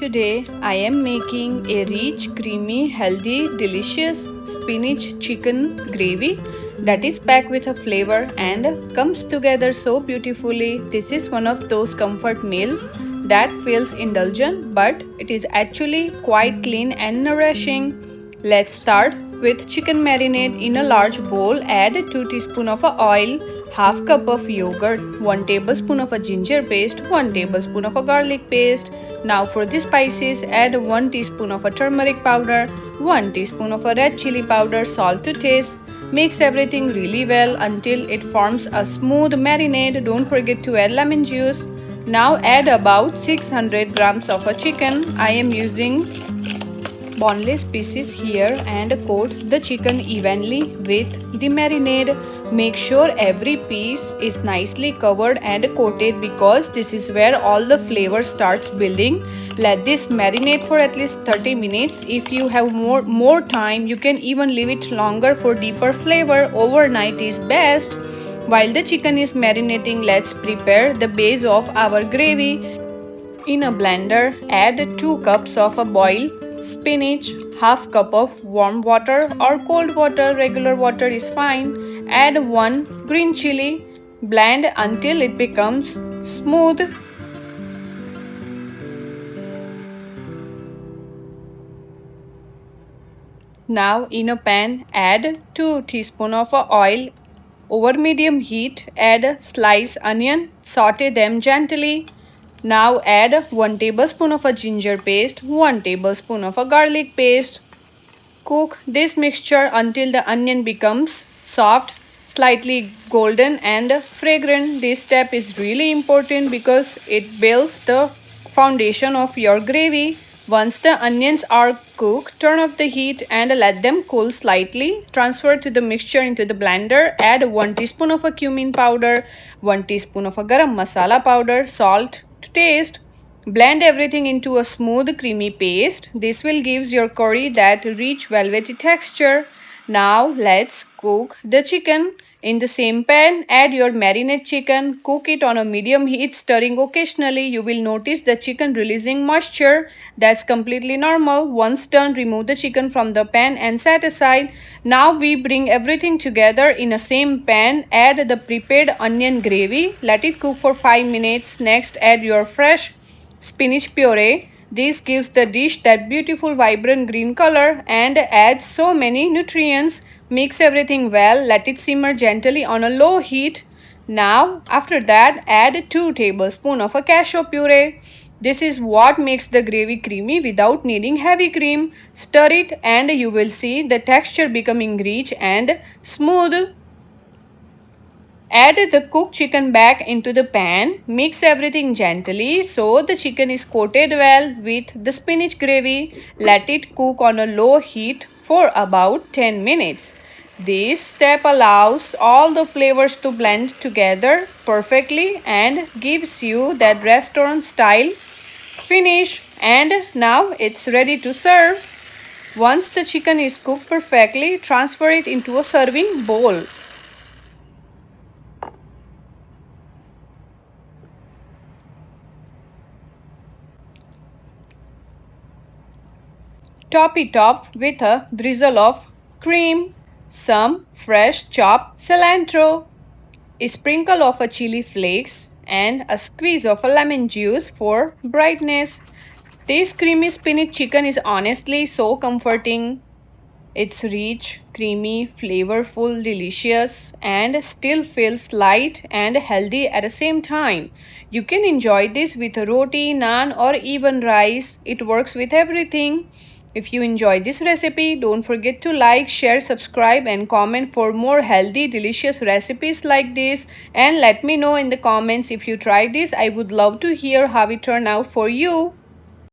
Today I am making a rich, creamy, healthy, delicious spinach chicken gravy that is packed with a flavor and comes together so beautifully. This is one of those comfort meals that feels indulgent, but it is actually quite clean and nourishing. Let's start with chicken marinade. In a large bowl, add 2 teaspoons of oil, half cup of yogurt, 1 tablespoon of a ginger paste, 1 tablespoon of a garlic paste. Now for the spices, add 1 teaspoon of a turmeric powder, 1 teaspoon of a red chili powder, salt to taste. Mix everything really well until it forms a smooth marinade. Don't forget to add lemon juice. Now add about 600 grams of a chicken. I am using boneless pieces here and coat the chicken evenly with the marinade. Make sure every piece is nicely covered and coated because this is where all the flavor starts building. Let this marinate for at least 30 minutes. If you have more time, you can even leave it longer for deeper flavor. Overnight is best. While the chicken is marinating, let's prepare the base of our gravy. In a blender, add 2 cups of a boiled spinach, half cup of warm water or cold water, regular water is fine. Add 1 green chili, blend until it becomes smooth. Now in a pan, add 2 teaspoons of oil. Over medium heat, add sliced onion, saute them gently. Now add 1 tablespoon of a ginger paste, 1 tablespoon of a garlic paste. Cook this mixture until the onion becomes soft, slightly golden and fragrant. This step is really important because it builds the foundation of your gravy. Once the onions are cooked, turn off the heat and let them cool slightly. Transfer to the mixture into the blender. Add 1 teaspoon of a cumin powder, 1 teaspoon of a garam masala powder, salt to taste. Blend everything into a smooth creamy paste. This will give your curry that rich velvety texture. Now let's cook the chicken. In the same pan, add your marinade chicken. Cook it on a medium heat, stirring occasionally. You will notice the chicken releasing moisture. That's completely normal. Once done, remove the chicken from the pan and set aside. Now we bring everything together in a same pan. Add the prepared onion gravy. Let it cook for 5 minutes. Next, add your fresh spinach puree. This gives the dish that beautiful vibrant green color and adds so many nutrients. Mix everything well. Let it simmer gently on a low heat. Now, after that, add 2 tablespoons of a cashew puree. This is what makes the gravy creamy without needing heavy cream. Stir it and you will see the texture becoming rich and smooth. Add the cooked chicken back into the pan. Mix everything gently so the chicken is coated well with the spinach gravy. Let it cook on a low heat for about 10 minutes. This step allows all the flavors to blend together perfectly and gives you that restaurant style finish. And now it's ready to serve. Once the chicken is cooked perfectly, transfer it into a serving bowl. Top it off with a drizzle of cream, some fresh chopped cilantro, a sprinkle of a chili flakes, and a squeeze of a lemon juice for brightness. This creamy spinach chicken is honestly so comforting. It's rich, creamy, flavorful, delicious, and still feels light and healthy at the same time. You can enjoy this with roti, naan, or even rice. It works with everything. If you enjoyed this recipe, don't forget to like, share, subscribe and comment for more healthy, delicious recipes like this. And let me know in the comments if you tried this. I would love to hear how it turned out for you.